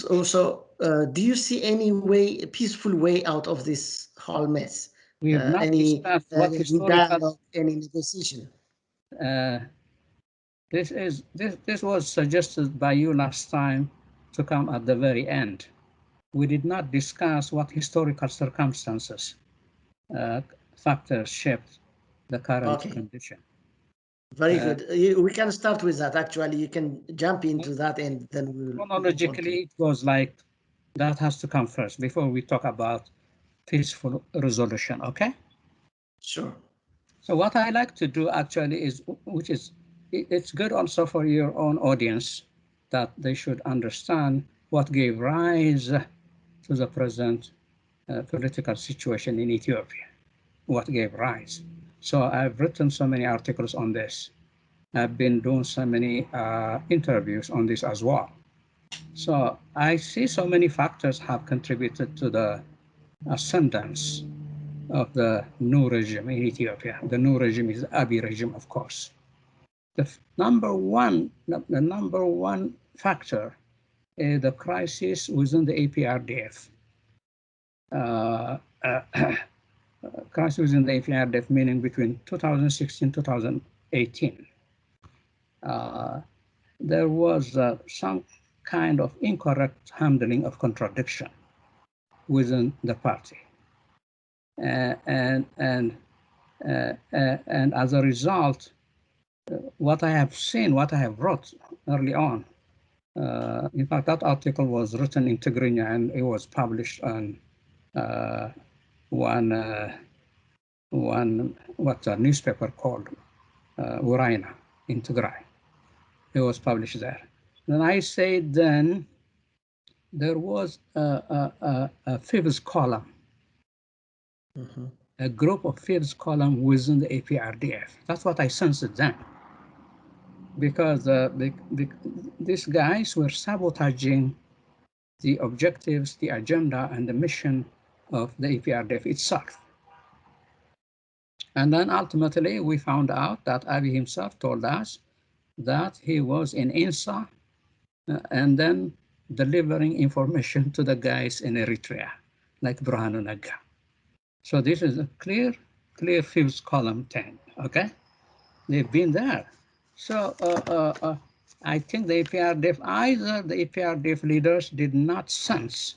So, do you see any peaceful way out of this whole mess? We have not discussed what historical dialogue, any negotiation. This was suggested by you last time to come at the very end. We did not discuss what historical circumstances, factors shaped the current condition. Very good. We can start with that. Actually, you can jump into that, and then we'll. Chronologically, it goes like that has to come first before we talk about peaceful resolution. Okay. Sure. So what I like to do actually is, it's good also for your own audience that they should understand what gave rise to the present political situation in Ethiopia, what gave rise. So I've written so many articles on this. I've been doing so many interviews on this as well. So I see so many factors have contributed to the ascendance of the new regime in Ethiopia. The new regime is the Abiy regime, of course. The number one factor is the crisis within the APRDF. Crisis within the APRDF, meaning between 2016 and 2018. There was some kind of incorrect handling of contradiction within the party. And as a result, what I have seen, what I have wrote early on, in fact, that article was written in Tigray and it was published on what's a newspaper called Araia in Tigray. It was published there. And I say then there was a fifth column, a group of fifth column within the APRDF. That's what I sensed then. Because these guys were sabotaging the objectives, the agenda, and the mission of the APRDF itself. And then ultimately, we found out that Abiy himself told us that he was in INSA and then delivering information to the guys in Eritrea, like Burhanu Naga. So this is a clear fifth column thing, okay? They've been there. So I think the APRDF leaders did not sense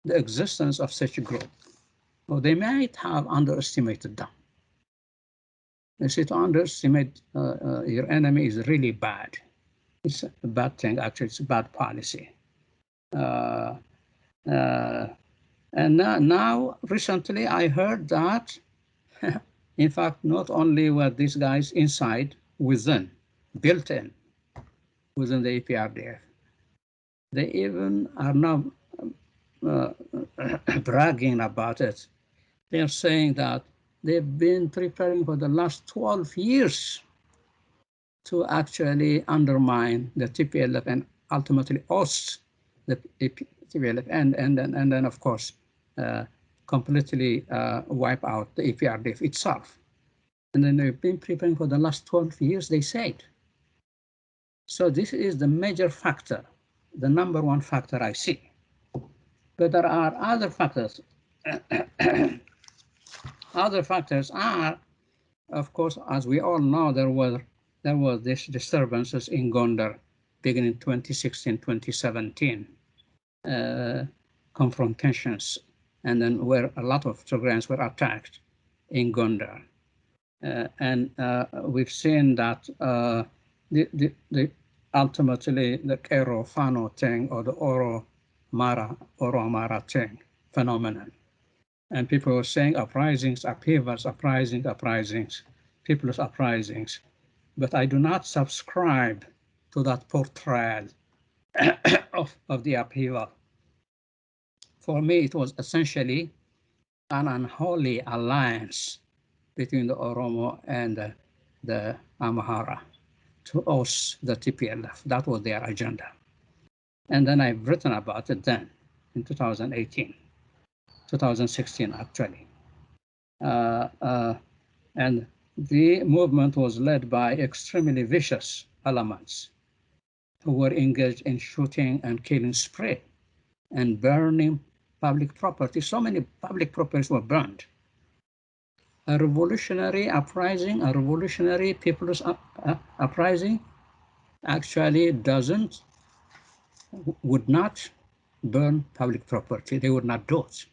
the existence of such a group, or they might have underestimated them. You see, to underestimate your enemy is really bad. It's a bad thing, actually, it's a bad policy. And now, recently, I heard that, in fact, not only were these guys inside, built in, within the APRDF, they even are now bragging about it. They're saying that they've been preparing for the last 12 years to actually undermine the TPLF and ultimately oust the TPLF and then of course completely wipe out the APRDF itself. And then they've been preparing for the last 12 years, they said. So this is the major factor, the number one factor I see. But there are other factors. Other factors are, of course, as we all know, there was this disturbances in Gondar beginning 2016, 2017, confrontations, and then where a lot of Tigrayans were attacked in Gondar. And we've seen that ultimately the Kero Fano thing or the Oro Mara thing phenomenon. And people were saying uprisings, upheavals, uprisings, people's uprisings. But I do not subscribe to that portrayal of the upheaval. For me, it was essentially an unholy alliance between the Oromo and the Amhara to oust the TPLF. That was their agenda. And then I've written about it then in 2018, 2016 actually. And the movement was led by extremely vicious elements who were engaged in shooting and killing spree and burning public property. So many public properties were burned. A revolutionary uprising, a revolutionary people's uprising actually would not burn public property. They would not do it.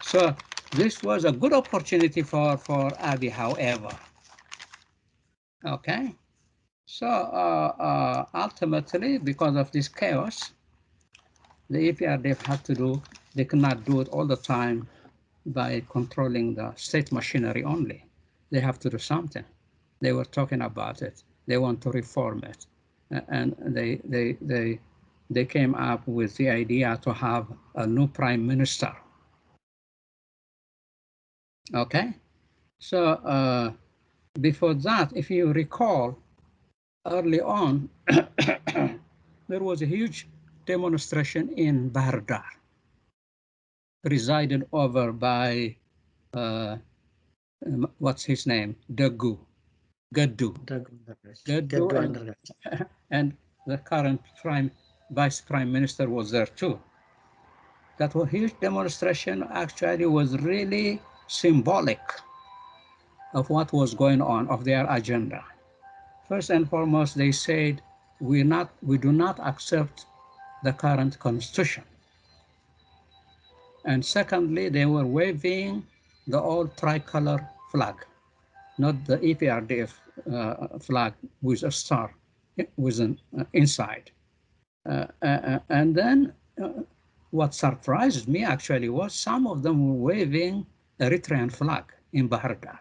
So this was a good opportunity for Abiy, however. Okay. So ultimately, because of this chaos, the EPRDF had to do, they cannot do it all the time by controlling the state machinery only. They have to do something. They were talking about it. They want to reform it. And they came up with the idea to have a new prime minister. Okay? So before that, if you recall, early on, there was a huge demonstration in Bahir Dar, presided over by, what's his name? Gaddu. And the current vice prime minister was there too. That was huge demonstration actually was really symbolic of what was going on, of their agenda. First and foremost, they said, we do not accept the current constitution. And secondly, they were waving the old tricolor flag, not the EPRDF flag with a star inside. And then what surprised me actually was some of them were waving Eritrean flag in Bahir Dar.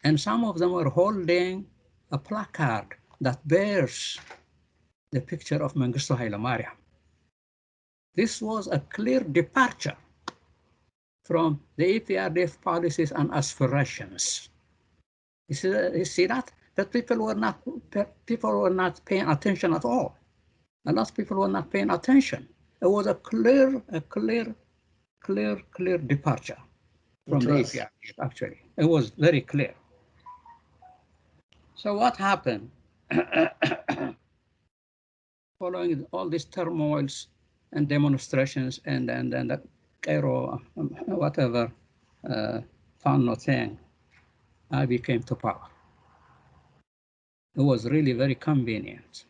And some of them were holding a placard that bears the picture of Mengistu Haile Mariam. This was a clear departure from the EPRDF policies and aspirations. You see that? That people were not paying attention at all. A lot of people were not paying attention. It was a clear departure from the EPRDF, actually. It was very clear. So what happened? Following all these turmoils and demonstrations and the Cairo, whatever, Fano thing, Abiy came to power. It was really very convenient.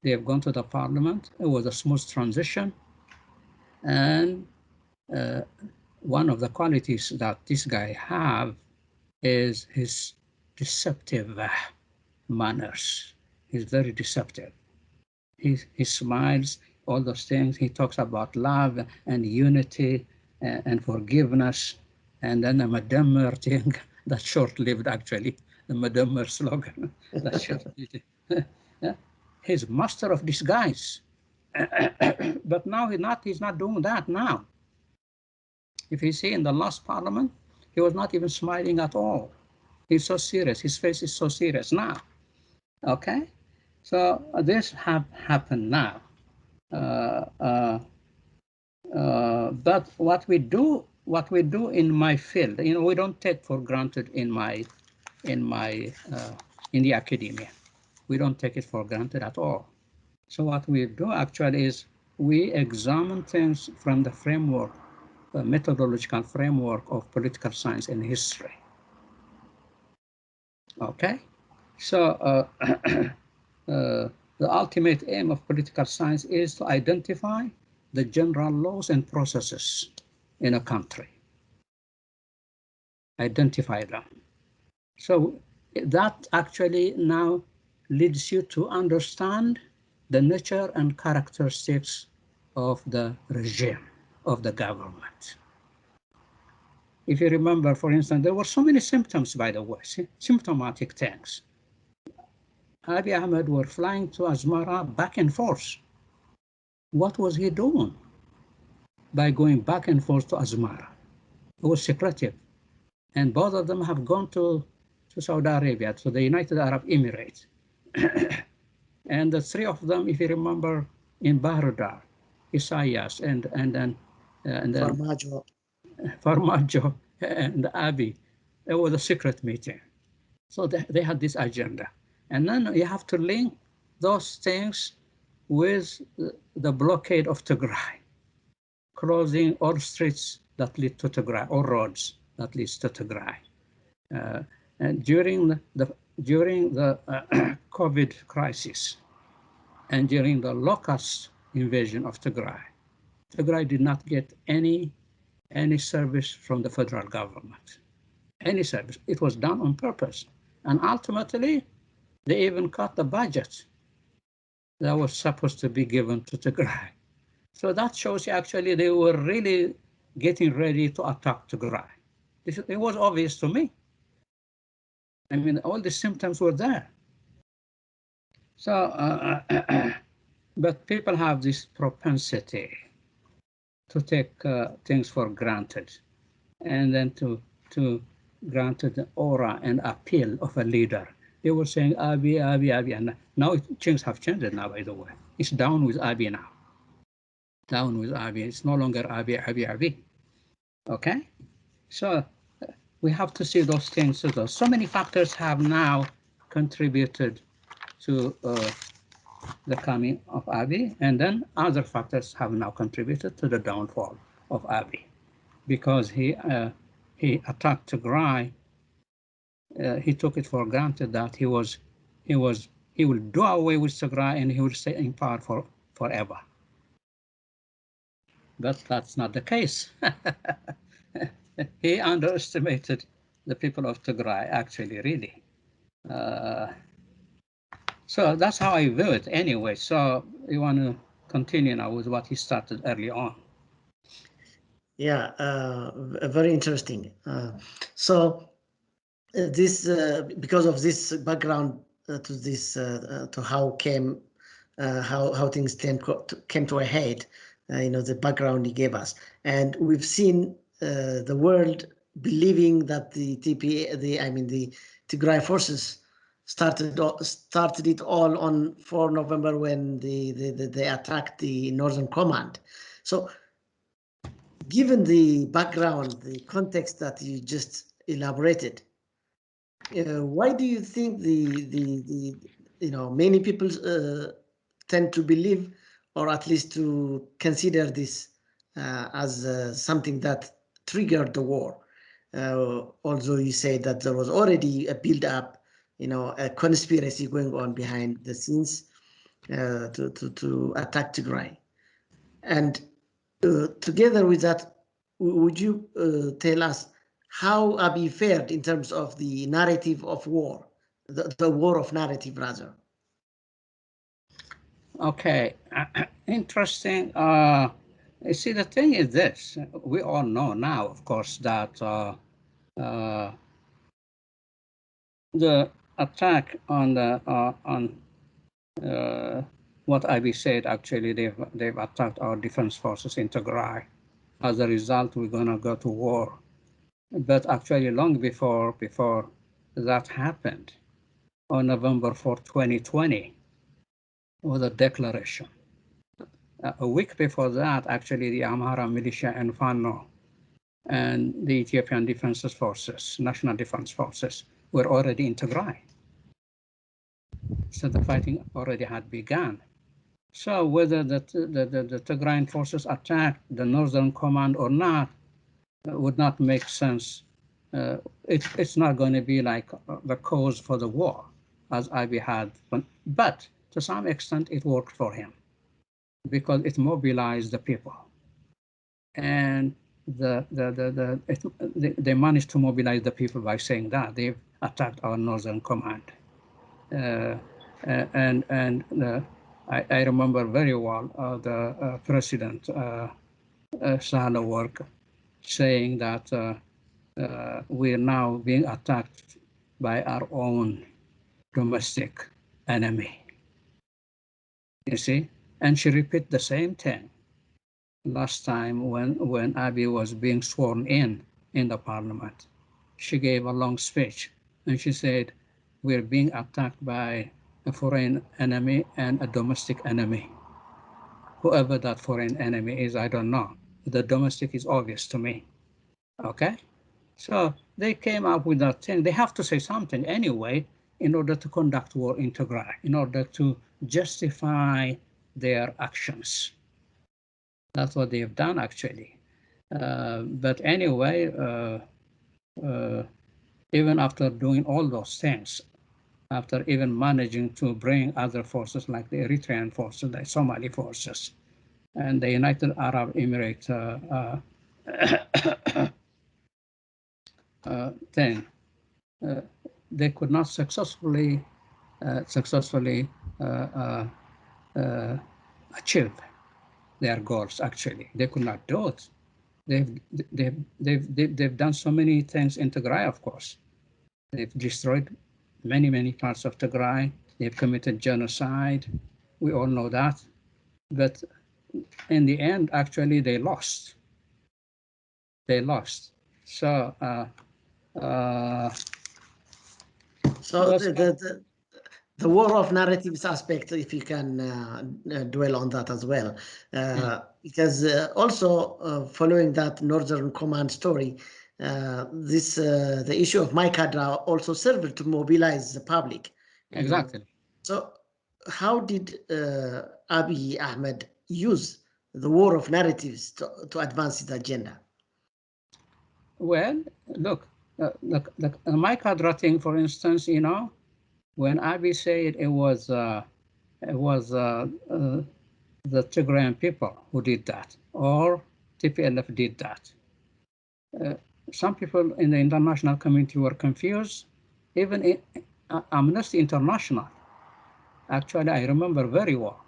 They have gone to the parliament. It was a smooth transition. And one of the qualities that this guy have is his deceptive manners. He's very deceptive. He smiles, all those things. He talks about love and unity and forgiveness. And then the Madammer thing, that's short-lived actually, the Madammer slogan. That's short-lived. He's master of disguise. But now he's not doing that now. If you see in the last parliament, he was not even smiling at all. He's so serious. His face is so serious now. Okay? So this happened now. But what we do in my field, we don't take for granted in the academia. We don't take it for granted at all. So what we do actually is we examine things from the framework, the methodological framework of political science and history. Okay? So the ultimate aim of political science is to identify the general laws and processes in a country. Identify them. So that actually now leads you to understand the nature and characteristics of the regime, of the government. If you remember, for instance, there were so many symptoms, by the way, symptomatic things. Abiy Ahmed were flying to Asmara back and forth. What was he doing by going back and forth to Asmara? It was secretive. And both of them have gone to Saudi Arabia, to the United Arab Emirates. And the three of them, if you remember, in Bahir Dar, Isaias and then Farmajo and Abiy, it was a secret meeting. So they had this agenda. And then you have to link those things with the blockade of Tigray, closing all streets that lead to Tigray, all roads that leads to Tigray. And during the COVID crisis and during the locust invasion of Tigray, Tigray did not get any service from the federal government, any service. It was done on purpose. And ultimately, they even cut the budget that was supposed to be given to Tigray. So that shows you actually they were really getting ready to attack Tigray. It was obvious to me. I mean, all the symptoms were there. So, but people have this propensity to take things for granted, and then to granted the aura and appeal of a leader. They were saying Abiy, Abiy, Abiy, and now things have changed now, by the way. It's down with Abiy now. Down with Abiy. It's no longer Abiy, Abiy, Abiy. Okay? So we have to see those things. So many factors have now contributed to the coming of Abiy, and then other factors have now contributed to the downfall of Abiy, because he attacked Tigray. He took it for granted that he will do away with Tigray and he will stay in power forever. But that's not the case. He underestimated the people of Tigray, actually, really. So that's how I view it anyway. So you want to continue now with what he started early on. Yeah, very interesting. So this, because of this background to this, to how things came to a head, the background he gave us, and we've seen the world believing that the Tigray forces started it all on 4 November when they attacked the Northern Command. So, given the background, the context that you just elaborated, why do you think many people tend to believe, or at least to consider this as something that triggered the war? Although you say that there was already a build-up, a conspiracy going on behind the scenes to attack Tigray. And together with that, would you tell us how Abiy fared in terms of the narrative of war, the war of narrative, rather? Okay, interesting. You see, the thing is this: we all know now, of course, that the attack on what Abiy said, actually, they've attacked our defense forces in Tigray. As a result, we're gonna go to war. But actually, long before that happened, on November 4, 2020, was a declaration. A week before that, actually, the Amhara militia and Fano and the Ethiopian Defense Forces, National Defense Forces, were already in Tigray. So the fighting already had begun. So whether the Tigrayan forces attacked the Northern Command or not would not make sense. It's not going to be like the cause for the war, as Abiy had. But to some extent, it worked for him, because it mobilized the people, and they managed to mobilize the people by saying that they've attacked our Northern Command. I remember very well the President Sahle-Work saying that we're now being attacked by our own domestic enemy. You see? And she repeated the same thing last time when Abiy was being sworn in the parliament. She gave a long speech and she said, we're being attacked by a foreign enemy and a domestic enemy. Whoever that foreign enemy is, I don't know. The domestic is obvious to me. Okay? So they came up with that thing. They have to say something anyway in order to conduct war in Tigray, in order to justify their actions. That's what they've done, actually. But anyway, even after doing all those things, after even managing to bring other forces like the Eritrean forces, the Somali forces, and the United Arab Emirates thing, they could not successfully achieve their goals. Actually, they could not do it. They've done so many things in Tigray. Of course, they've destroyed many parts of Tigray. They've committed genocide. We all know that. But in the end, actually, they lost. They lost. So. So the war of narratives aspect, if you can dwell on that as well, because also following that Northern Command story, the issue of Maikadra also served to mobilize the public. Exactly. So how did Abiy Ahmed use the war of narratives to advance his agenda? Well, look, the Maikadra thing, for instance, when Abiy said it was the Tigrayan people who did that, or TPLF did that. Some people in the international community were confused. Even Amnesty International, actually, I remember very well,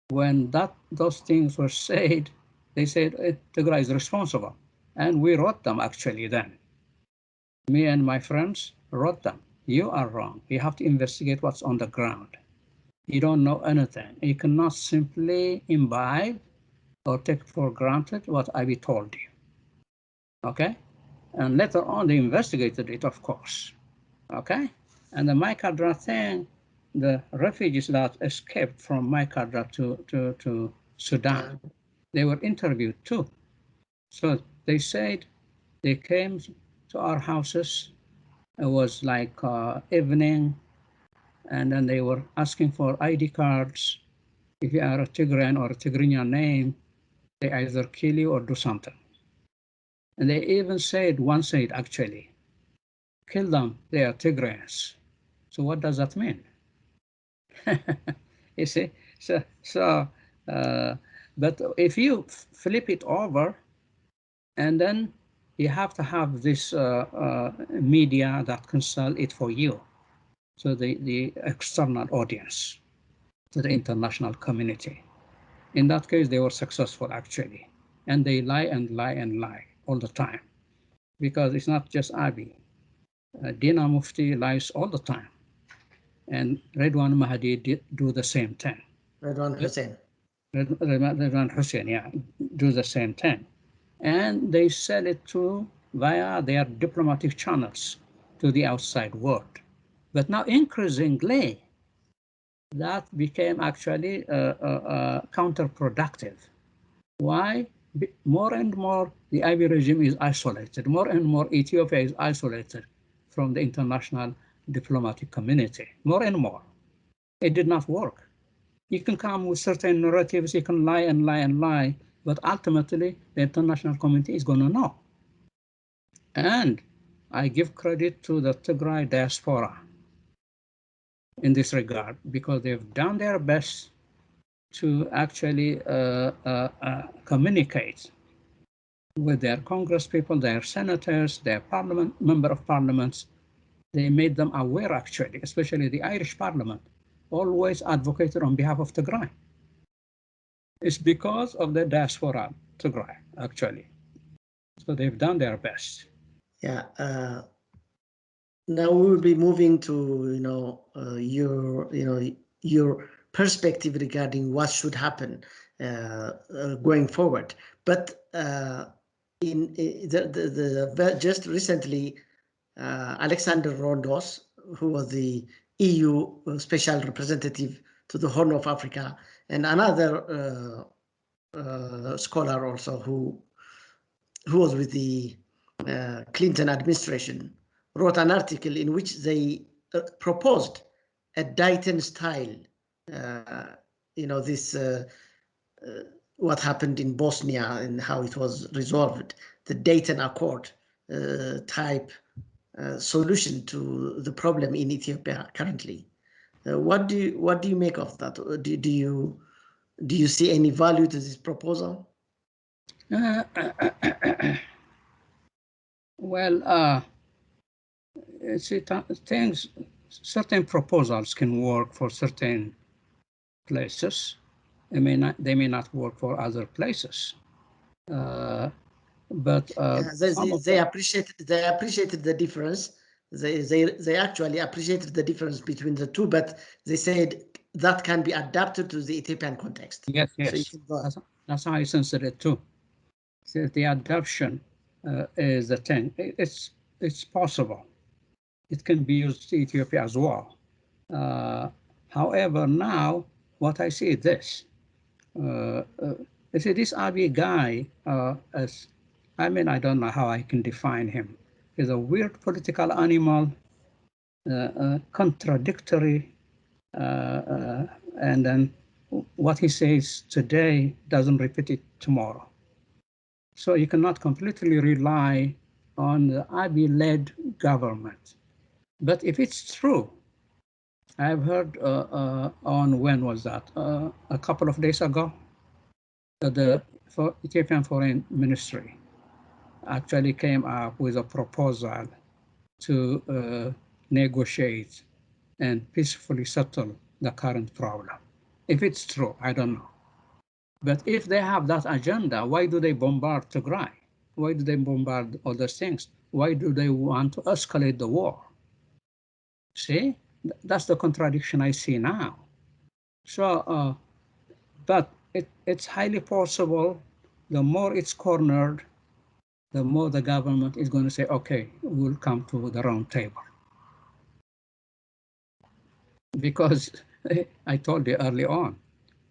when those things were said, they said Tigray is responsible. And we wrote them, actually, then. Me and my friends wrote them. You are wrong. You have to investigate what's on the ground. You don't know anything. You cannot simply imbibe or take for granted what Abiy told you. Okay? And later on, they investigated it, of course. Okay? And the Maikadra thing, the refugees that escaped from Maikadra to Sudan, they were interviewed too. So they said they came to our houses. It was like evening, and then they were asking for ID cards. If you are a Tigrayan or a Tigrinya name, they either kill you or do something. And they even said, one said actually, kill them, they are Tigrayans. So what does that mean? You see, but if you flip it over, and then you have to have this media that can sell it for you. So the external audience, to the international community. In that case, they were successful, actually. And they lie and lie and lie all the time. Because it's not just Abiy. Dina Mufti lies all the time. And Redwan Mahdi do the same thing. Redwan Hussein. Redwan Hussein, yeah, do the same thing. And they sell it via their diplomatic channels to the outside world. But now increasingly, that became actually counterproductive. Why? More and more, the Abiy regime is isolated. More and more, Ethiopia is isolated from the international diplomatic community. More and more. It did not work. You can come with certain narratives, you can lie and lie and lie, but ultimately, the international community is going to know. And I give credit to the Tigray diaspora in this regard, because they've done their best to actually communicate with their Congress people, their senators, their member of parliaments. They made them aware, actually, especially the Irish Parliament, always advocated on behalf of Tigray. It's because of the diaspora, Tigray, actually. So they've done their best. Yeah. Now we will be moving to your perspective regarding what should happen going forward. But just recently, Alexander Rondos, who was the EU special representative to the Horn of Africa, and another scholar also who was with the Clinton administration, wrote an article in which they proposed a Dayton-style this what happened in Bosnia and how it was resolved, the Dayton Accord type solution to the problem in Ethiopia currently. What do you make of that? Do you see any value to this proposal? Well, certain proposals can work for certain places. They may not work for other places. But they appreciated the difference. They actually appreciated the difference between the two, but they said that can be adapted to the Ethiopian context. Yes. So that's how I sensitive it too. So the adoption is the thing. It's possible. It can be used in Ethiopia as well. However, now what I see is this. I see this Abiy guy I don't know how I can define him. He's a weird political animal, contradictory, and then what he says today doesn't repeat it tomorrow. So you cannot completely rely on the Abiy-led government. But if it's true, I've heard on when was that? A couple of days ago, the Ethiopian Foreign Ministry actually came up with a proposal to negotiate and peacefully settle the current problem. If it's true, I don't know. But if they have that agenda, why do they bombard Tigray? Why do they bombard all those things? Why do they want to escalate the war? See, that's the contradiction I see now. So, but it's highly possible, the more it's cornered, the more the government is going to say, okay, we'll come to the round table. Because I told you early on,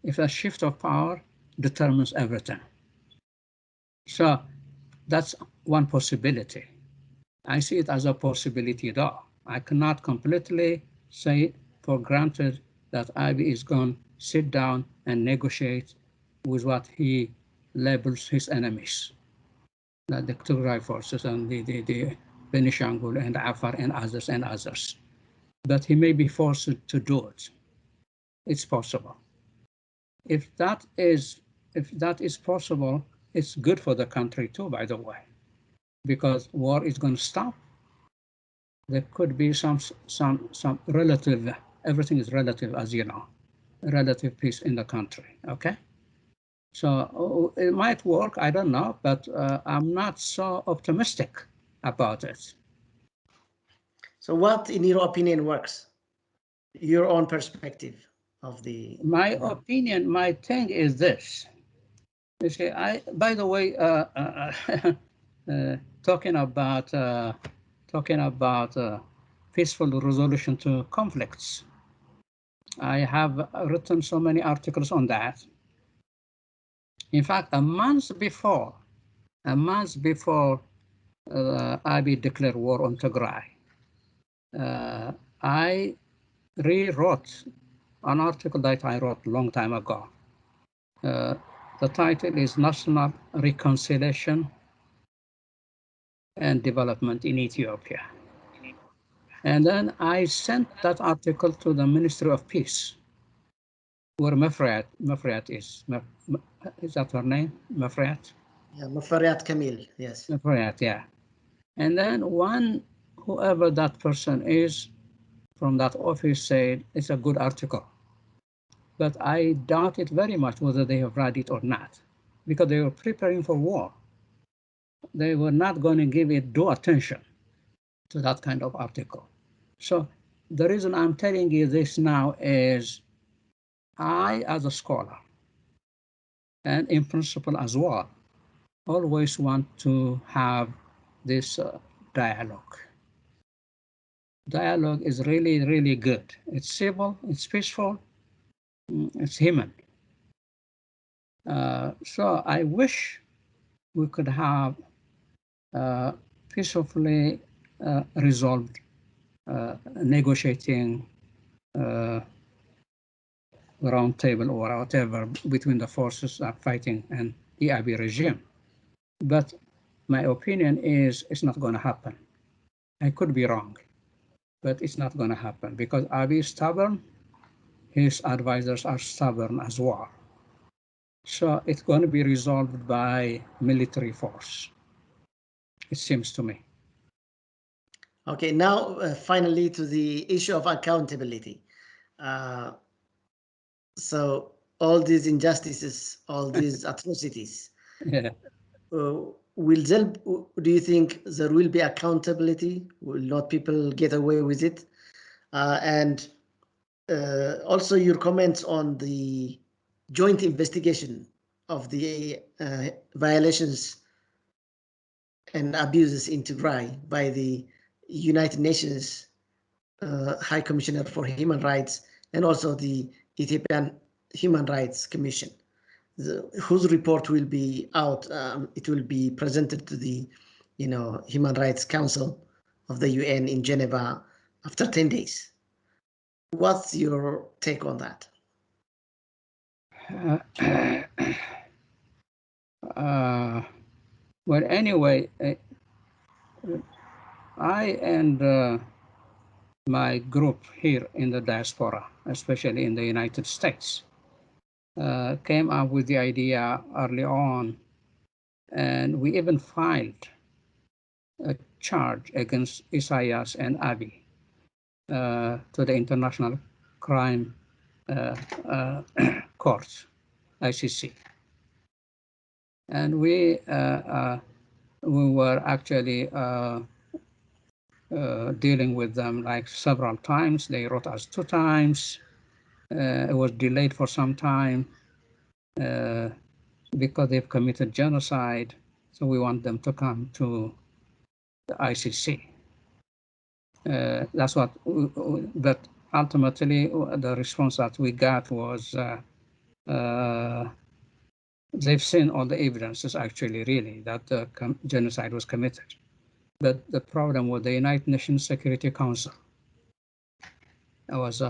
if a shift of power determines everything. So that's one possibility. I see it as a possibility though. I cannot completely say for granted that Abiy is going to sit down and negotiate with what he labels his enemies, like the Tigray forces and the Benishangul and Afar and others. But he may be forced to do it. It's possible. If that is possible, it's good for the country too, by the way, because war is going to stop. There could be some relative, everything is relative, as you know, relative peace in the country, okay? So it might work, I don't know, but I'm not so optimistic about it. So what, in your opinion, works? Your own perspective of the... My opinion, my thing is this. You see, by the way, talking about peaceful resolution to conflicts, I have written so many articles on that. In fact, a month before Abiy declared war on Tigray, I rewrote an article that I wrote a long time ago. The title is National Reconciliation and Development in Ethiopia. And then I sent that article to the Ministry of Peace, where Mefriat is. Is that her name? Mefriat? Yeah, Mefriat Kamil, yes. Mefriat, yeah. And then whoever that person is from that office said, it's a good article. But I doubt it very much whether they have read it or not, because they were preparing for war. They were not going to give it due attention to that kind of article. So the reason I'm telling you this now is I, as a scholar, and in principle as well, always want to have this dialogue. Dialogue is really, really good. It's civil, it's peaceful, it's human. So I wish we could have peacefully resolved negotiating round table or whatever between the forces are fighting and the Abiy regime. But my opinion is it's not going to happen. I could be wrong, but it's not going to happen because Abiy is stubborn. His advisors are stubborn as well. So it's going to be resolved by military force, it seems to me. Okay, now finally to the issue of accountability. So all these injustices, all these atrocities, Yeah. do you think there will be accountability? Will not people get away with it? And also your comments on the joint investigation of the violations and abuses in Tigray by the United Nations High Commissioner for Human Rights and also the Ethiopian Human Rights Commission, whose report will be out. It will be presented to the, Human Rights Council of the UN in Geneva after 10 days. What's your take on that? Well, anyway, I and my group here in the diaspora, especially in the United States, came up with the idea early on, and we even filed a charge against Isaias and Abiy to the International Crime Court, ICC. And we were actually dealing with them like several times. They wrote us 2 times. It was delayed for some time because they've committed genocide. So we want them to come to the ICC. That's what, but ultimately the response that we got was they've seen all the evidences actually really that the genocide was committed. But the problem with the United Nations Security Council was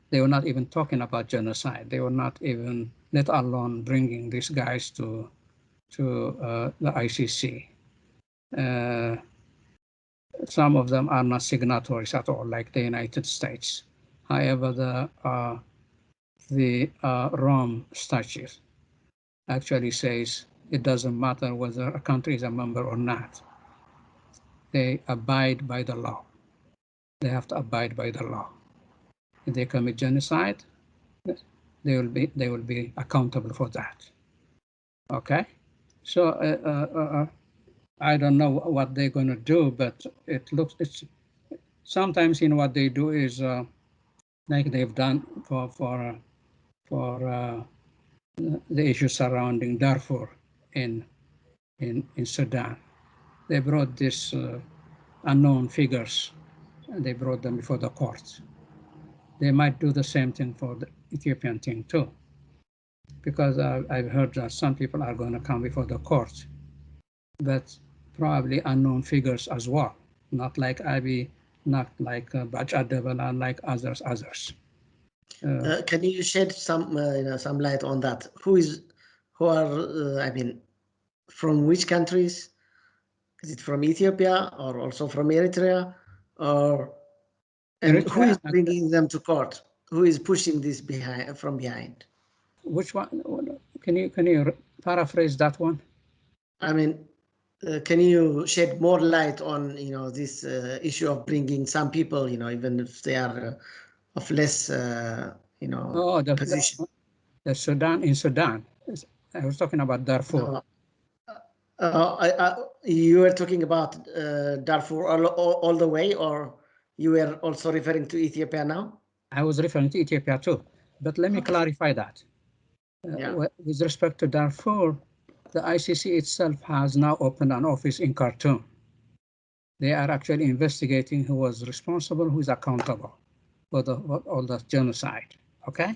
they were not even talking about genocide. They were not even, let alone bringing these guys to the ICC. Some of them are not signatories at all, like the United States. However, the Rome Statute actually says it doesn't matter whether a country is a member or not. They abide by the law. They have to abide by the law. If they commit genocide, they will be accountable for that. Okay, so I don't know what they're going to do, but it's sometimes what they do is like they've done for the issue surrounding Darfur in Sudan. They brought these unknown figures, and they brought them before the courts. They might do the same thing for the Ethiopian thing too, because I've heard that some people are going to come before the courts, but probably unknown figures as well, not like Abiy, not like Bachadebel, and like others. Can you shed some light on that? Who are from which countries? Is it from Ethiopia or also from Eritrea, and who is bringing them to court? Who is pushing this from behind? Which one? Can you paraphrase that one? I mean, can you shed more light on this issue of bringing some people, even if they are of less position? The Sudan in Sudan. I was talking about Darfur. You were talking about Darfur all the way, or you were also referring to Ethiopia now? I was referring to Ethiopia too, but let me clarify that. With respect to Darfur, the ICC itself has now opened an office in Khartoum. They are actually investigating who was responsible, who is accountable for all the genocide. Okay,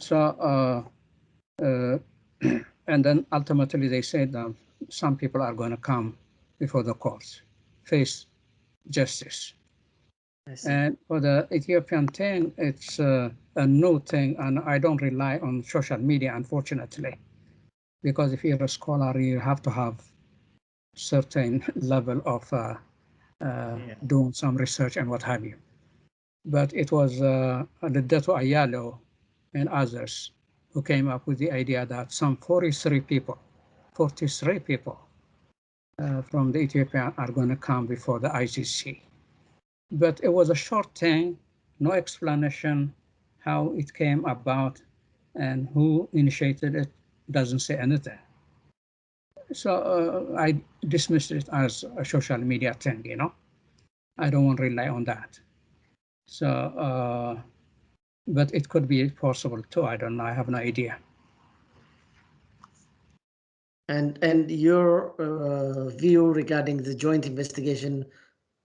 so and then ultimately they said that some people are going to come before the courts, face justice. And for the Ethiopian thing, it's a new thing, and I don't rely on social media, unfortunately, because if you're a scholar, you have to have certain level of doing some research and what have you. But it was Ghelawdewos Ayalo and others who came up with the idea that some 43 people from the Ethiopian are going to come before the ICC. But it was a short thing, no explanation how it came about and who initiated it, doesn't say anything. So I dismissed it as a social media thing, you know. I don't want to rely on that. So, but it could be possible too. I don't know. I have no idea. And your view regarding the joint investigation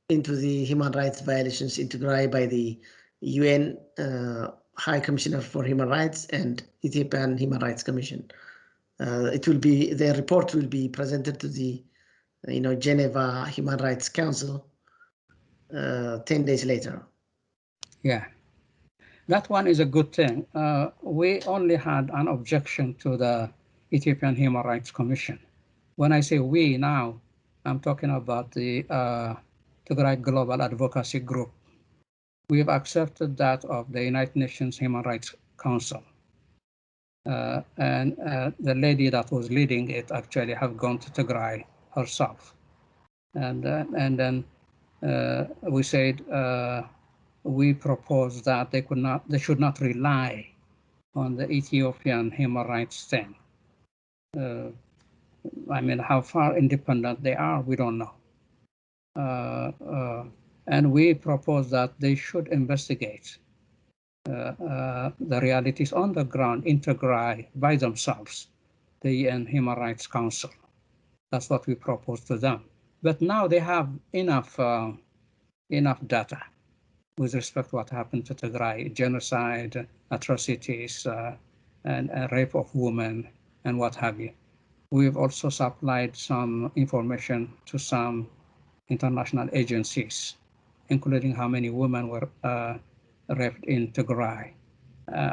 into the human rights violations in Tigray by the UN High Commissioner for Human Rights and Ethiopian Human Rights Commission. Their report will be presented to the Geneva Human Rights Council 10 days later. Yeah, that one is a good thing. We only had an objection to the Ethiopian Human Rights Commission. When I say we now, I'm talking about the Tigray Global Advocacy Group. We've accepted that of the United Nations Human Rights Council. And the lady that was leading it actually have gone to Tigray herself. And then we said, we proposed that they should not rely on the Ethiopian human rights thing. I mean, how far independent they are, we don't know. And we propose that they should investigate the realities on the ground in Tigray by themselves, the UN Human Rights Council. That's what we propose to them. But now they have enough data with respect to what happened to Tigray, genocide, atrocities, and rape of women, and what have you. We've also supplied some information to some international agencies, including how many women were raped in Tigray,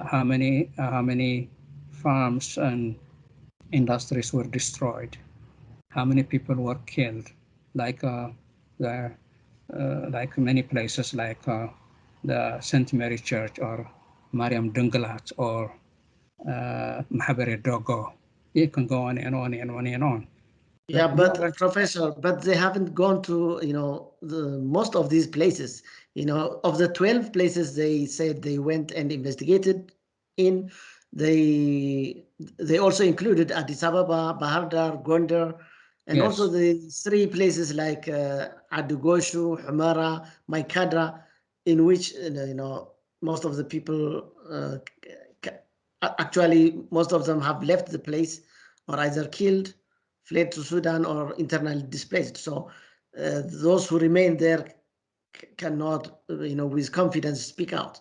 how many farms and industries were destroyed, how many people were killed, like many places, like the St. Mary Church or Mariam Dungalat or Mahabere Dogo. You can go on and on and on and on. Yeah, but Professor, but they haven't gone to most of these places. Of the 12 places they said they went and investigated in, they also included Addis Ababa, Bahar Dar, Gondar, and Yes. also the 3 places like Adugoshu, Humara, Maikadra, in which most of the people actually most of them have left the place or either killed, fled to Sudan, or internally displaced. So those who remain there cannot, with confidence speak out.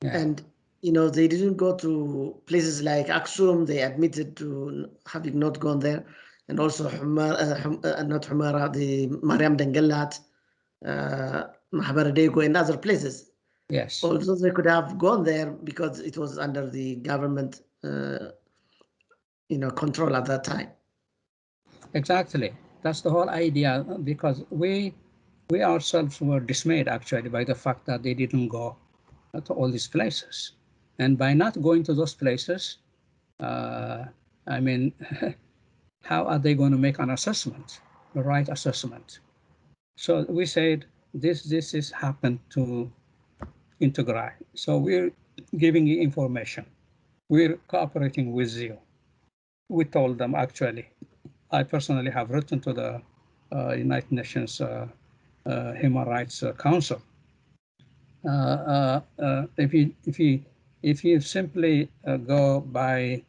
Yeah. And they didn't go to places like Aksum. They admitted to having not gone there, and also not Humara, the Mariam Dengelat, Mahabara and other places. Yes. Although they could have gone there because it was under the government control at that time. Exactly. That's the whole idea, because we ourselves were dismayed actually by the fact that they didn't go to all these places. And by not going to those places, I mean, how are they going to make an assessment, the right assessment? So we said, this is happened in Tigray. So we're giving you information. We're cooperating with you. We told them, actually, I personally have written to the United Nations Human Rights Council. If you simply go by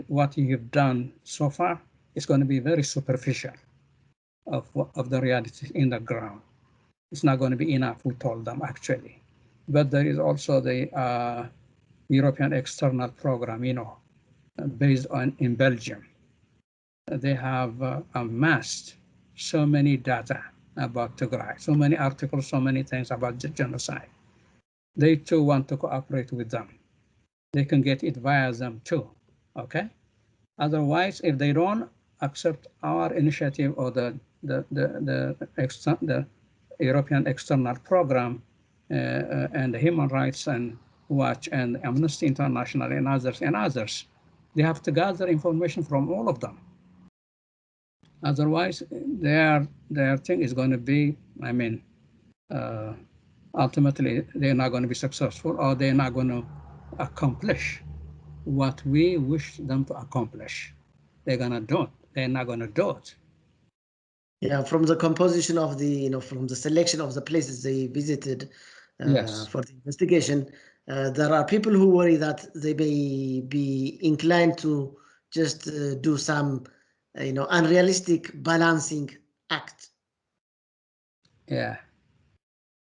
what you've done so far, it's going to be very superficial of the reality in the ground. It's not going to be enough, we told them, actually. But there is also the European External Program, based in Belgium. They have amassed so many data about Tigray. So many articles, so many things about the genocide. They too want to cooperate with them. They can get it via them too, okay? Otherwise, if they don't accept our initiative or the European External Program and the Human Rights and Watch and Amnesty International and others, they have to gather information from all of them. Otherwise, their thing is going to be, I mean, ultimately, they're not going to be successful, or they're not going to accomplish what we wish them to accomplish. They're going to do it. They're not going to do it. Yeah, from the composition of the, from the selection of the places they visited Yes. for the investigation, there are people who worry that they may be inclined to just do some, unrealistic balancing act. Yeah.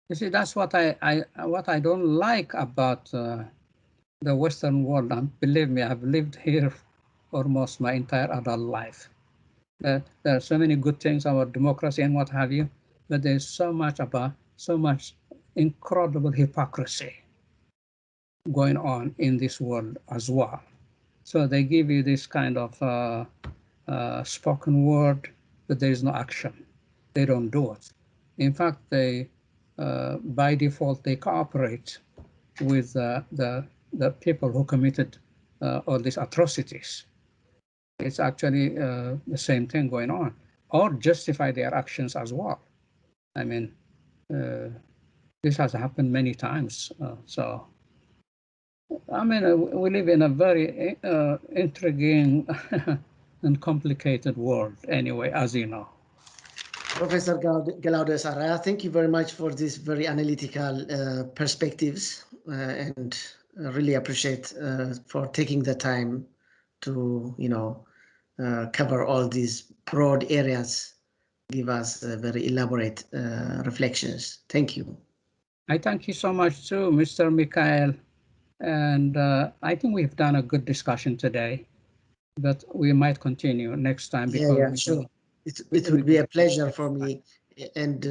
You see, that's what I don't like about the Western world. And believe me, I've lived here almost my entire adult life. There are so many good things about democracy and what have you, but there's so much incredible hypocrisy going on in this world as well. So they give you this kind of spoken word, but there is no action. They don't do it. In fact, they by default they cooperate with the people who committed all these atrocities. It's actually the same thing going on, or justify their actions as well. I mean, this has happened many times. So, I mean, we live in a very intriguing and complicated world anyway, as you know. Professor Ghelawdewos Araia, thank you very much for these very analytical perspectives, and really appreciate for taking the time to, cover all these broad areas, give us very elaborate reflections. Thank you. I thank you so much too, Mr. Mekelle. And I think we've done a good discussion today, but we might continue next time because Yeah, sure. It would be a pleasure for me, and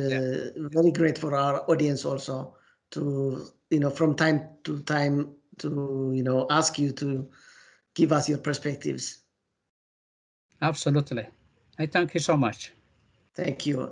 very great for our audience also to, from time to time to, ask you to give us your perspectives. Absolutely. I thank you so much. Thank you.